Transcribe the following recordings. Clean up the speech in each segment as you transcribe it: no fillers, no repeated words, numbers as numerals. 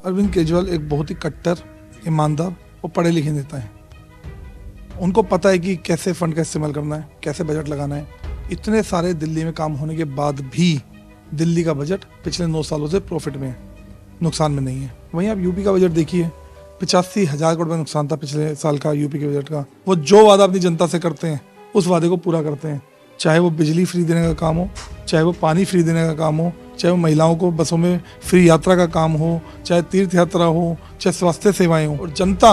अरविंद केजरीवाल एक बहुत ही कट्टर, ईमानदार और पढ़े लिखे नेता हैं। उनको पता है कि कैसे फंड का इस्तेमाल करना है, कैसे बजट लगाना है। इतने सारे दिल्ली में काम होने के बाद भी दिल्ली का बजट पिछले 9 सालों से प्रॉफिट में है, नुकसान में नहीं है। वहीं आप यूपी का बजट देखिए, 85,000 करोड़ में नुकसान था पिछले साल का यूपी के बजट का। वो जो वादा अपनी जनता से करते हैं उस वादे को पूरा करते हैं, चाहे वो बिजली फ्री देने का काम हो, चाहे वो पानी फ्री देने का काम हो, चाहे वो महिलाओं को बसों में फ्री यात्रा का काम हो, चाहे तीर्थ यात्रा हो, चाहे स्वास्थ्य सेवाएं हो। और जनता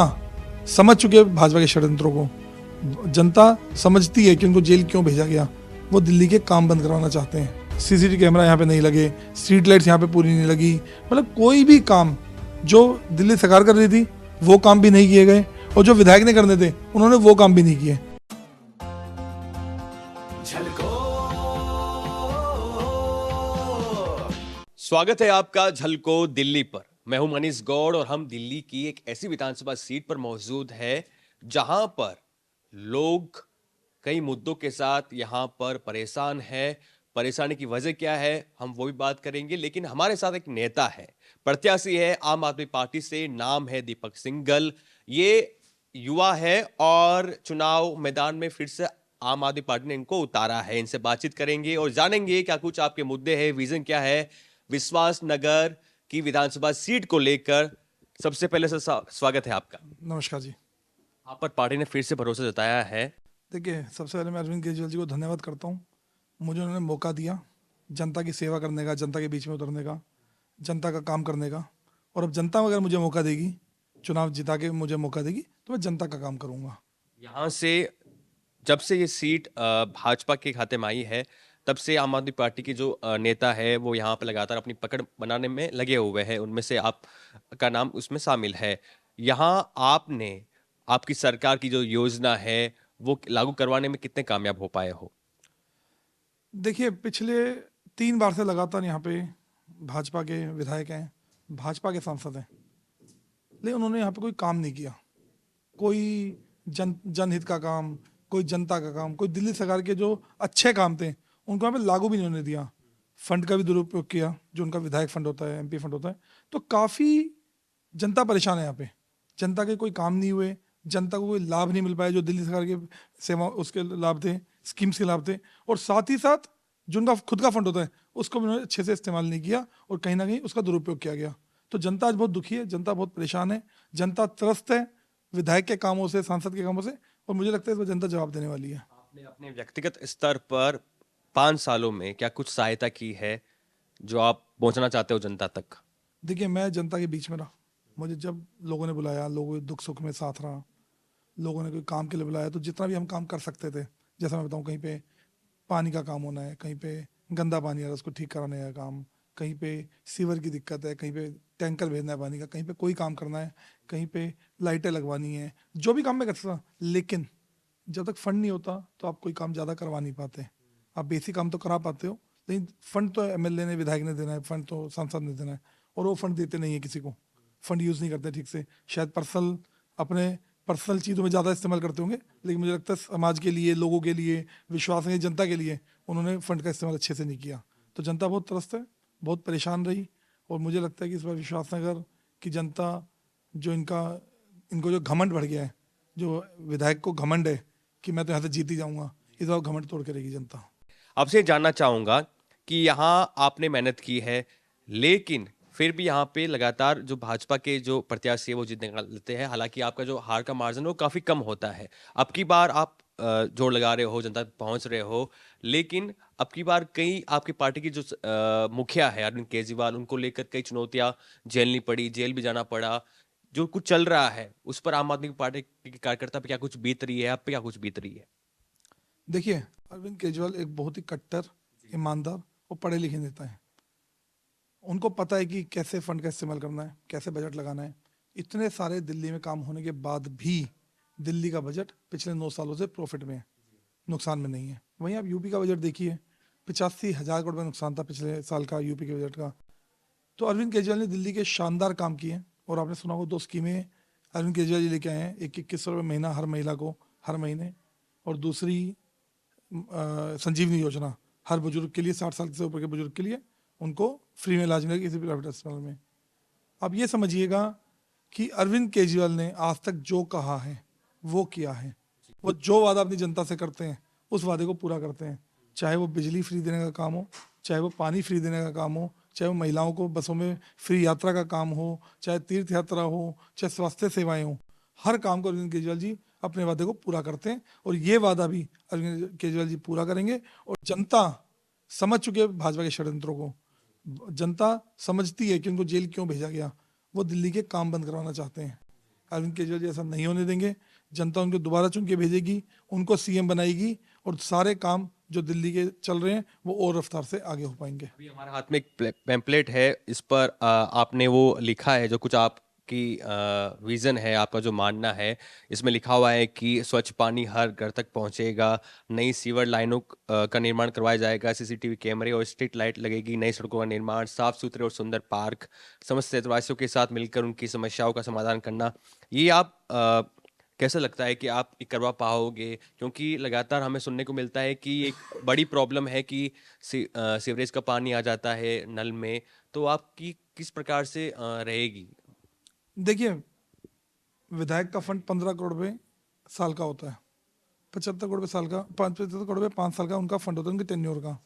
समझ चुके है भाजपा के षड्यंत्रों को। जनता समझती है कि उनको जेल क्यों भेजा गया। वो दिल्ली के काम बंद करवाना चाहते हैं। सीसीटीवी कैमरा यहाँ पे नहीं लगे, स्ट्रीट लाइट्स यहाँ पे पूरी नहीं लगी, मतलब कोई भी काम जो दिल्ली सरकार कर रही थी वो काम भी नहीं किए गए, और जो विधायक ने करने थे उन्होंने वो काम भी नहीं किए। स्वागत है आपका झलको दिल्ली पर। मैं हूं मनीष गौड़ और हम दिल्ली की एक ऐसी विधानसभा सीट पर मौजूद है जहां पर लोग कई मुद्दों के साथ यहां पर परेशान है। परेशानी की वजह क्या है हम वो भी बात करेंगे, लेकिन हमारे साथ एक नेता है, प्रत्याशी है आम आदमी पार्टी से, नाम है दीपक सिंघल। ये युवा है और चुनाव मैदान में फिर से आम आदमी पार्टी ने इनको उतारा है। इनसे बातचीत करेंगे और जानेंगे क्या कुछ आपके मुद्दे हैं, विजन क्या है विश्वास नगर की विधानसभा सीट को लेकर। सबसे पहले से स्वागत है आपका। नमस्कार जी। आप पर पार्टी ने फिर से भरोसा जताया है। देखिए, सबसे पहले मैं अरविंद केजरीवाल जी को धन्यवाद करता हूँ। मुझे उन्होंने मौका दिया जनता की सेवा करने का, जनता के बीच में उतरने का, जनता का काम करने का। और अब जनता अगर मुझे मौका देगी, चुनाव जिता के मुझे मौका देगी, तो मैं जनता का काम करूँगा। यहां से जब से ये सीट भाजपा के खाते में आई है तब से आम आदमी पार्टी की जो नेता है वो यहाँ पे लगातार अपनी पकड़ बनाने में लगे हुए हैं। उनमें से आपका नाम उसमें शामिल है। यहाँ आपने आपकी सरकार की जो योजना है वो लागू करवाने में कितने कामयाब हो पाए हो? देखिए, पिछले 3 बार से लगातार यहाँ पे भाजपा के विधायक हैं, भाजपा के सांसद हैं, लेकिन उन्होंने यहाँ पे कोई काम नहीं किया। कोई जनहित का काम, कोई जनता का काम, कोई दिल्ली सरकार के जो अच्छे काम थे उनको यहाँ पे लागू भी नहीं होने दिया। फंड का भी दुरुपयोग किया, जो उनका विधायक फंड होता है, एमपी फंड होता है। तो काफ़ी जनता परेशान है यहाँ पे। जनता के कोई काम नहीं हुए, जनता को कोई लाभ नहीं मिल पाया जो दिल्ली सरकार के सेवा उसके लाभ थे, स्कीम्स के लाभ थे। और साथ ही साथ जो उनका खुद का फंड होता है उसको भी उन्होंने अच्छे से इस्तेमाल नहीं किया, और कहीं ना कहीं उसका दुरुपयोग किया गया। तो जनता आज बहुत दुखी है, जनता बहुत परेशान है, जनता त्रस्त है विधायक के कामों से, सांसद के कामों से। और मुझे लगता है इस पर जनता जवाब देने वाली है। आपने अपने व्यक्तिगत स्तर पर 5 सालों में क्या कुछ सहायता की है जो आप पहुंचना चाहते हो जनता तक? देखिए, मैं जनता के बीच में रहा। मुझे जब लोगों ने बुलाया, लोगों के दुख सुख में साथ रहा, लोगों ने कोई काम के लिए बुलाया, तो जितना भी हम काम कर सकते थे, जैसा मैं बताऊं, कहीं पे पानी का काम होना है, कहीं पे गंदा पानी आ रहा है उसको ठीक कराने का काम, कहीं पे सीवर की दिक्कत है, कहीं पे टैंकर भेजना है पानी का, कहीं पे कोई काम करना है, कहीं पे लाइटें लगवानी है, जो भी काम मैं कर सकता। लेकिन जब तक फंड नहीं होता तो आप कोई काम ज़्यादा करवा नहीं पाते। आप बेसिक काम तो करा पाते हो, लेकिन फंड तो एमएलए ने, विधायक ने देना है, फंड तो सांसद ने देना है, और वो फंड देते नहीं है किसी को। फंड यूज़ नहीं करते ठीक से, शायद पर्सनल अपने पर्सनल चीज़ों में ज़्यादा इस्तेमाल करते होंगे, लेकिन मुझे लगता है समाज के लिए, लोगों के लिए, विश्वास है जनता के लिए उन्होंने फंड का इस्तेमाल अच्छे से नहीं किया। तो जनता बहुत त्रस्त है, बहुत परेशान रही। और मुझे लगता है कि इस बार विश्वास नगर की जनता, जो इनको जो घमंड बढ़ गया है, जो विधायक को घमंड है कि मैं तो यहाँ से जीत ही जाऊँगा, इस बार घमंड तोड़ के रहेगी जनता। आपसे जानना चाहूंगा कि यहाँ आपने मेहनत की है, लेकिन फिर भी यहाँ पे लगातार जो भाजपा के जो प्रत्याशी है वो जीतने का लेते हैं। हालांकि आपका जो हार का मार्जिन है वो काफी कम होता है। अब की बार आप जोर लगा रहे हो, जनता तक पहुंच रहे हो, लेकिन अब की बार कई आपकी पार्टी की जो मुखिया है अरविंद केजरीवाल, उनको लेकर कई चुनौतियां झेलनी पड़ी, जेल भी जाना पड़ा। जो कुछ चल रहा है उस पर आम आदमी पार्टी के कार्यकर्ता पे क्या कुछ बीत रही है, आप पे क्या कुछ बीत रही है? देखिए, अरविंद केजरीवाल एक बहुत ही कट्टर, ईमानदार और पढ़े लिखे नेता हैं। उनको पता है कि कैसे फंड का इस्तेमाल करना है, कैसे बजट लगाना है। इतने सारे दिल्ली में काम होने के बाद भी दिल्ली का बजट पिछले 9 सालों से प्रॉफिट में है, नुकसान में नहीं है। वहीं आप यूपी का बजट देखिए, 85,000 करोड़ में नुकसान था पिछले साल का यूपी के बजट का। तो अरविंद केजरीवाल ने दिल्ली के शानदार काम किए हैं। और आपने सुना होगा 2 स्कीमें अरविंद केजरीवाल जी लेके आए हैं, 2100 रुपये महीना हर महिला को हर महीने। और दूसरी संजीवनी योजना, हर बुजुर्ग के लिए, 60 साल से ऊपर के बुजुर्ग के लिए उनको फ्री में इलाज मिलेगा किसी भी प्राइवेट अस्पताल में। अब ये समझिएगा कि अरविंद केजरीवाल ने आज तक जो कहा है वो किया है। वो जो वादा अपनी जनता से करते हैं उस वादे को पूरा करते हैं, चाहे वो बिजली फ्री देने का काम हो, चाहे वो पानी फ्री देने का काम हो, चाहे वो महिलाओं को बसों में फ्री यात्रा का काम हो, चाहे तीर्थ यात्रा हो, चाहे स्वास्थ्य सेवाएं हो। हर काम को अरविंद केजरीवाल जी अपने वादे को पूरा करते हैं और ये वादा भी अरविंद केजरीवाल जी पूरा करेंगे। और जनता समझ चुके हैं भाजपा के षड्यंत्रों को। जनता समझती है कि उनको जेल क्यों भेजा गया। वो दिल्ली के काम बंद करवाना चाहते हैं। अरविंद केजरीवाल जी ऐसा नहीं होने देंगे। जनता उनको दोबारा चुन के भेजेगी, उनको सीएम बनाएगी और सारे काम जो दिल्ली के चल रहे हैं वो और रफ्तार से आगे हो पाएंगे। अभी हमारे हाथ में एक पैम्पलेट है, इस पर आपने वो लिखा है जो कुछ आपकी विजन है, आपका जो मानना है। इसमें लिखा हुआ है कि स्वच्छ पानी हर घर तक पहुंचेगा, नई सीवर लाइनों का निर्माण करवाया जाएगा, सीसीटीवी कैमरे और स्ट्रीट लाइट लगेगी, नई सड़कों का निर्माण, साफ सुथरे और सुंदर पार्क, समस्त क्षेत्रवासियों के साथ मिलकर उनकी समस्याओं का समाधान करना। ये आप कैसा लगता है कि आप ये करवा पाओगे? क्योंकि लगातार हमें सुनने को मिलता है कि एक बड़ी प्रॉब्लम है कि सीवरेज का पानी आ जाता है नल में, तो आपकी किस प्रकार से रहेगी? देखिए, विधायक का फंड 15 करोड़ रुपए साल का होता है। 75 करोड़ रुपए साल का, 75 करोड़ रुपए 5 साल का उनका फंड होता है, उनके टेन्योर का।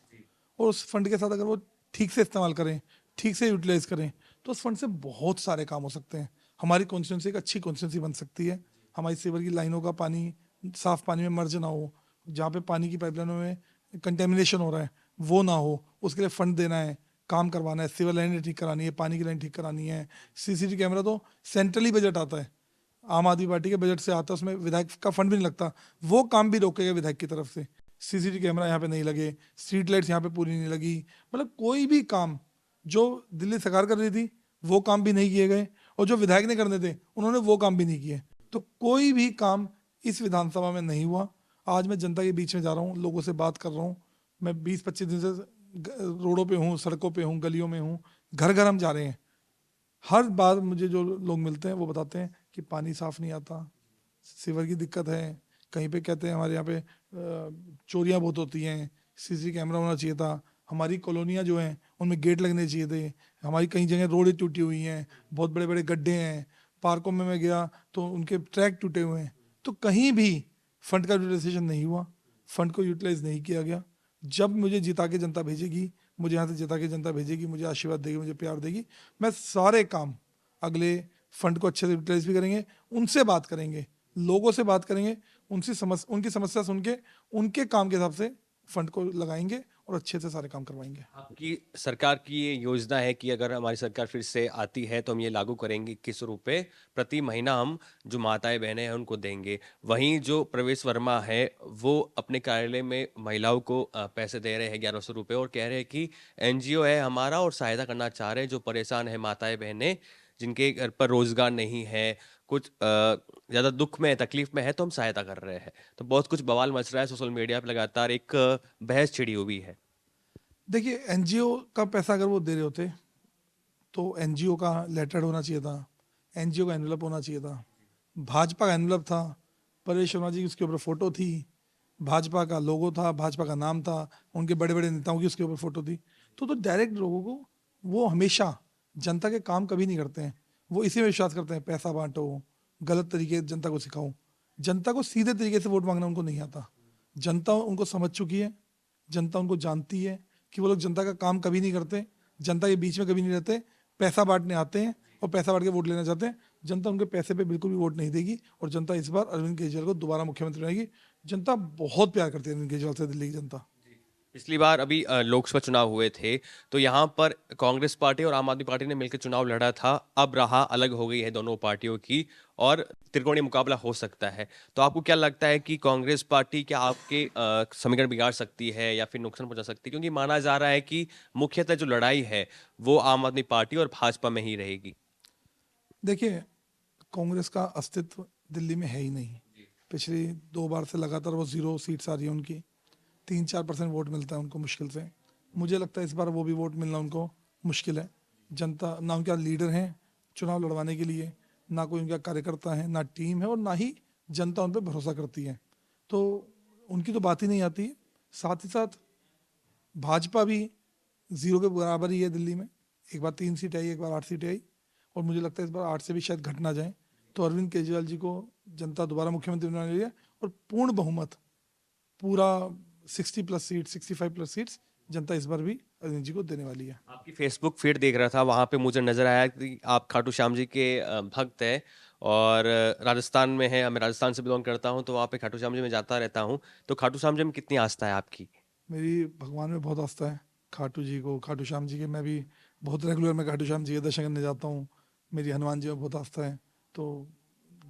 और उस फंड के साथ अगर वो ठीक से इस्तेमाल करें, ठीक से यूटिलाइज करें, तो उस फंड से बहुत सारे काम हो सकते हैं। हमारी कॉन्स्टिट्यूंसी एक अच्छी कॉन्स्टिट्यूंसी बन सकती है। हमारी सीवर की लाइनों का पानी साफ पानी में मर्ज ना हो, जहाँ पे पानी की पाइपलाइनों में कंटेमिनेशन हो रहा है वो ना हो, उसके लिए फंड देना है, काम करवाना है, सीवर लाइन ठीक करानी है, पानी की लाइन ठीक करानी है। सीसीटीवी कैमरा तो सेंट्रली बजट आता है, आम आदमी पार्टी के बजट से आता है, उसमें विधायक का फंड भी नहीं लगता। वो काम भी रोकेगा विधायक की तरफ से। सीसीटीवी कैमरा यहाँ पे नहीं लगे, स्ट्रीट लाइट्स यहाँ पे पूरी नहीं लगी, मतलब कोई भी काम जो दिल्ली सरकार कर रही थी वो काम भी नहीं किए गए, और जो विधायक ने करने थे उन्होंने वो काम भी नहीं किए। तो कोई भी काम इस विधानसभा में नहीं हुआ। आज मैं जनता के बीच में जा रहा हूँ, लोगों से बात कर रहा हूँ। मैं 20-25 दिन से रोडों पे हूँ, सड़कों पे हूँ, गलियों में हूँ, घर घर हम जा रहे हैं। हर बार मुझे जो लोग मिलते हैं वो बताते हैं कि पानी साफ नहीं आता, सीवर की दिक्कत है, कहीं पे कहते हैं हमारे यहाँ पे चोरियां बहुत होती हैं, सीसी कैमरा होना चाहिए था, हमारी कॉलोनियाँ जो हैं उनमें गेट लगने चाहिए थे, हमारी कई जगह रोडें टूटी हुई हैं, बहुत बड़े बड़े गड्ढे हैं, पार्कों में मैं गया तो उनके ट्रैक टूटे हुए हैं। तो कहीं भी फंड का यूटिलाइजेशन नहीं हुआ, फंड को यूटिलाइज नहीं किया गया। जब मुझे जिता के जनता भेजेगी, मुझे यहाँ से जिता के जनता भेजेगी, मुझे आशीर्वाद देगी, मुझे प्यार देगी, मैं सारे काम अगले फंड को अच्छे से यूटिलाइज भी करेंगे, उनसे बात करेंगे, लोगों से बात करेंगे, उनकी समस्या सुन के उनके काम के हिसाब से फंड को लगाएंगे और अच्छे से सारे काम करवाएंगे। आपकी सरकार की ये योजना है कि अगर हमारी सरकार फिर से आती है तो हम ये लागू करेंगे, 21 रुपये प्रति महीना हम जो माताएं बहनें हैं उनको देंगे। वहीं जो प्रवेश वर्मा है वो अपने कार्यालय में महिलाओं को पैसे दे रहे हैं 1100 रुपये, और कह रहे हैं कि एनजीओ है हमारा और सहायता करना चाह रहे हैं जो परेशान है माताएं बहनें, जिनके घर पर रोजगार नहीं है, कुछ ज़्यादा दुख में है, तकलीफ में है, तो हम सहायता कर रहे हैं। तो बहुत कुछ बवाल मच रहा है सोशल मीडिया पर, लगातार एक बहस छिड़ी हुई है। देखिए, एनजीओ का पैसा अगर वो दे रहे होते तो एनजीओ का लेटर होना चाहिए था, एनजीओ का एनवलप होना चाहिए था। भाजपा का एनवलप था, परेश शर्मा जी की उसके ऊपर फोटो थी, भाजपा का लोगो था, भाजपा का नाम था, उनके बड़े बड़े नेताओं की उसके ऊपर फोटो थी। तो डायरेक्ट लोगों को, वो हमेशा जनता के काम कभी नहीं करते हैं, वो इसी में विश्वास करते हैं पैसा बांटो, गलत तरीके से जनता को सिखाओ। जनता को सीधे तरीके से वोट मांगना उनको नहीं आता। जनता उनको समझ चुकी है, जनता उनको जानती है कि वो लोग जनता का काम कभी नहीं करते, जनता के बीच में कभी नहीं रहते, पैसा बांटने आते हैं और पैसा बांट के वोट लेना चाहते हैं। जनता उनके पैसे पे बिल्कुल भी वोट नहीं देगी और जनता इस बार अरविंद केजरीवाल को दोबारा मुख्यमंत्री बनाएगी। जनता बहुत प्यार करती है अरविंद केजरीवाल से, दिल्ली की जनता। पिछली बार अभी लोकसभा चुनाव हुए थे तो यहाँ पर कांग्रेस पार्टी और आम आदमी पार्टी ने मिलकर चुनाव लड़ा था। अब राह अलग हो गई है दोनों पार्टियों की और त्रिकोणीय मुकाबला हो सकता है। तो आपको क्या लगता है कि कांग्रेस पार्टी क्या आपके समीकरण बिगाड़ सकती है या फिर नुकसान पहुंचा सकती है? क्योंकि माना जा रहा है कि मुख्यतः जो लड़ाई है वो आम आदमी पार्टी और भाजपा में ही रहेगी। देखिए, कांग्रेस का अस्तित्व दिल्ली में है ही नहीं। पिछली 2 बार से लगातार वो 0 सीट्स आ रही है उनकी, 3-4% वोट मिलता है उनको मुश्किल से। मुझे लगता है इस बार वो भी वोट मिलना उनको मुश्किल है। जनता ना उनका लीडर है चुनाव लड़वाने के लिए, ना कोई उनका कार्यकर्ता है, ना टीम है, और ना ही जनता उन पर भरोसा करती है। तो उनकी तो बात ही नहीं आती। साथ ही साथ भाजपा भी 0 के बराबर ही है दिल्ली में। एक बार 3 सीट आई, एक बार 8 सीटें आई। और मुझे लगता है इस बार 8 से भी शायद घट ना जाए। तो अरविंद केजरीवाल जी को जनता दोबारा मुख्यमंत्री बनाने रही है और पूर्ण बहुमत, पूरा 60 प्लस सीट, 65 प्लस सीट्स जनता इस बार भी अरविंद जी को देने वाली है। आपकी फेसबुक फीड देख रहा था, वहां पे मुझे नजर आया कि आप खाटू श्याम जी के भक्त हैं और राजस्थान में है। मैं राजस्थान से बिलोंग करता हूं, तो वहां पे खाटू श्याम जी में जाता रहता हूं। तो खाटू श्याम जी में कितनी आस्था है आपकी? मेरी भगवान में बहुत आस्था है, खाटू जी को, खाटू श्याम जी के। मैं भी बहुत रेगुलर में खाटू श्याम जी के दर्शन करने जाता हूँ। मेरी हनुमान जी में बहुत आस्था है। तो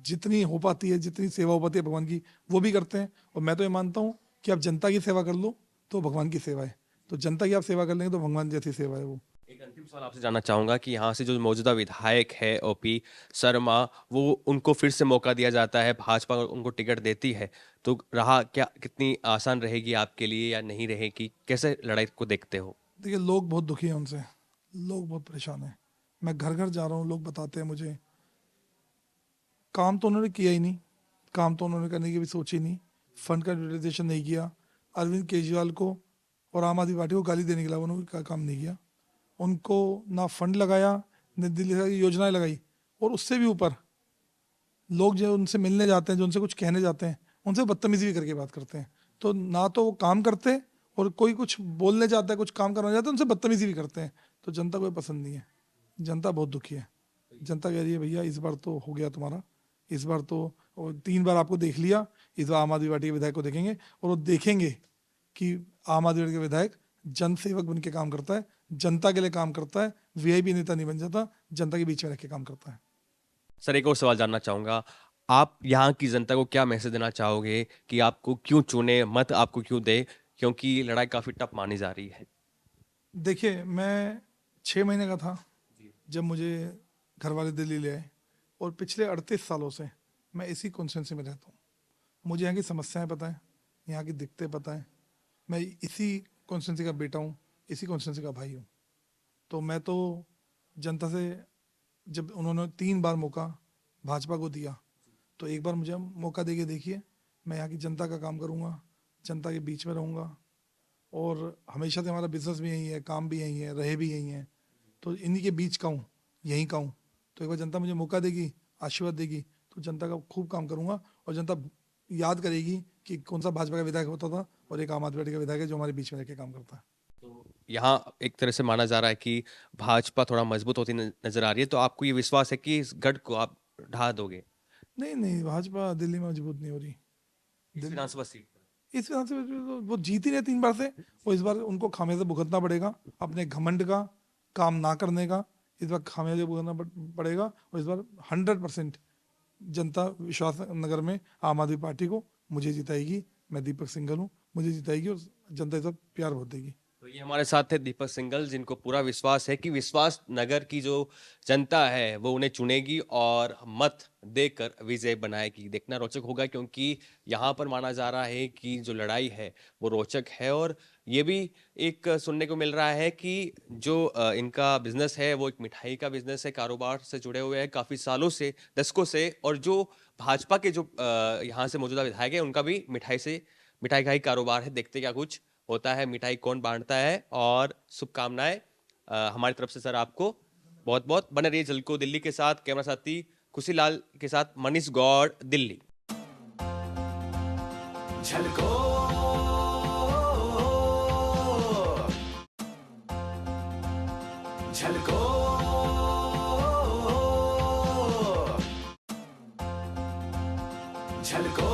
जितनी हो पाती है, जितनी सेवा हो पाती है भगवान की, वो भी करते हैं। और मैं तो ये मानता हूँ कि आप जनता की सेवा कर लो तो भगवान की सेवा है। तो जनता की आप सेवा कर लेंगे तो भगवान जैसी सेवा है वो। एक अंतिम सवाल आपसे जानना चाहूंगा कि यहाँ से जो मौजूदा विधायक है ओपी शर्मा, वो उनको फिर से मौका दिया जाता है, भाजपा उनको टिकट देती है, तो रहा क्या, कितनी आसान रहेगी आपके लिए या नहीं रहेगी? कैसे लड़ाई को देखते हो? देखिए, लोग बहुत दुखी हैं उनसे, लोग बहुत परेशान हैं। मैं घर घर जा रहा हूँ, लोग बताते हैं मुझे, काम तो उन्होंने किया ही नहीं, काम तो उन्होंने करने की भी सोची नहीं, फंड का यूटिलाइजेशन नहीं किया। अरविंद केजरीवाल को और आम आदमी पार्टी को गाली देने के अलावा उन्होंने कोई काम नहीं किया। उनको ना फंड लगाया, न दिल्ली से योजनाएं लगाई। और उससे भी ऊपर लोग जो उनसे मिलने जाते हैं, जो उनसे कुछ कहने जाते हैं, उनसे बदतमीजी भी करके बात करते हैं। तो ना तो वो काम करते, और कोई कुछ बोलने जाता है, कुछ काम करवाने जाता है, उनसे बदतमीजी भी करते हैं। तो जनता को ये पसंद नहीं है, जनता बहुत दुखी है। जनता कह रही है भैया इस बार तो हो गया तुम्हारा, इस बार तो, और 3 बार आपको देख लिया, इस बार आम आदमी पार्टी के विधायक को देखेंगे। और वो देखेंगे कि आम आदमी पार्टी का विधायक जनसेवक बन के काम करता है, जनता के लिए काम करता है, वीआईपी नेता नहीं बन जाता, जनता के बीच में रह के काम करता है। सर, एक और सवाल जानना चाहूंगा, आप यहाँ की जनता को क्या मैसेज देना चाहोगे कि आपको क्यों चुने, मत आपको क्यों दे, क्योंकि लड़ाई काफी टफ मानी जा रही है? देखिए, मैं 6 महीने का था जब मुझे घर वाले दिल्ली ले आए, और पिछले 38 सालों से मैं इसी कॉन्स्टिट्यूंसी में रहता हूँ। मुझे यहाँ की समस्याएं पता है, यहाँ की दिक्कतें पता है। मैं इसी कॉन्स्टिट्यूंसी का बेटा हूँ, इसी कॉन्स्टिट्यूंसी का भाई हूँ। तो मैं तो जनता से, जब उन्होंने 3 बार मौका भाजपा को दिया, तो एक बार मुझे मौका देके देखिए। मैं यहाँ की जनता का काम करूँगा, जनता के बीच में रहूँगा। और हमेशा से हमारा बिजनेस भी यही है, काम भी यही है, रहे भी यही है। तो इन्हीं के बीच का हूँ, यहीं का हूँ। तो एक बार जनता मुझे मौका देगी, आशीर्वाद देगी, तो जनता का खूब काम करूँगा। और जनता याद करेगी कि कौन सा भाजपा का विधायक होता था और एक आम आदमी पार्टी का विधायक है जो हमारे बीच में रह के काम करता है। तो यहाँ एक तरह से माना जा रहा है कि भाजपा थोड़ा मजबूत होती नजर आ रही है, तो आपको ये विश्वास है कि इस गढ़ को आप ढा दोगे नहीं नहीं, भाजपा दिल्ली में मजबूत नहीं हो रही। इस विधानसभा सीट पर? इस वजह से वो जीत ही रहे 3 बार से। और इस बार उनको खामियाजा भुगतना पड़ेगा, अपने घमंड का, काम ना करने का। इस बार खामियाजा भुगतना पड़ेगा। और इस बार 100% जनता विश्वास नगर में आम आदमी पार्टी को मुझे जिताएगी। मैं दीपक सिंघल हूँ, मुझे जिताएगी और जनता इस बार प्यार वोट देगी। तो ये हमारे साथ थे दीपक सिंघल, जिनको पूरा विश्वास है कि विश्वास नगर की जो जनता है वो उन्हें चुनेगी और मत देकर विजय बनाएगी। देखना रोचक होगा, क्योंकि यहाँ पर माना जा रहा है कि जो लड़ाई है वो रोचक है। और ये भी एक सुनने को मिल रहा है कि जो इनका बिजनेस है वो एक मिठाई का बिजनेस है, कारोबार से जुड़े हुए हैं काफी सालों से, दशकों से। और जो भाजपा के जो यहाँ से मौजूदा विधायक है उनका भी मिठाई का ही कारोबार है। देखते क्या कुछ होता है, मिठाई कौन बांटता है। और शुभकामनाएं हमारी तरफ से सर आपको बहुत बहुत। बने रहिए झलको दिल्ली के साथ। कैमरा साथी खुशी लाल के साथ मनीष गौड़, दिल्ली। झलको झलको झलको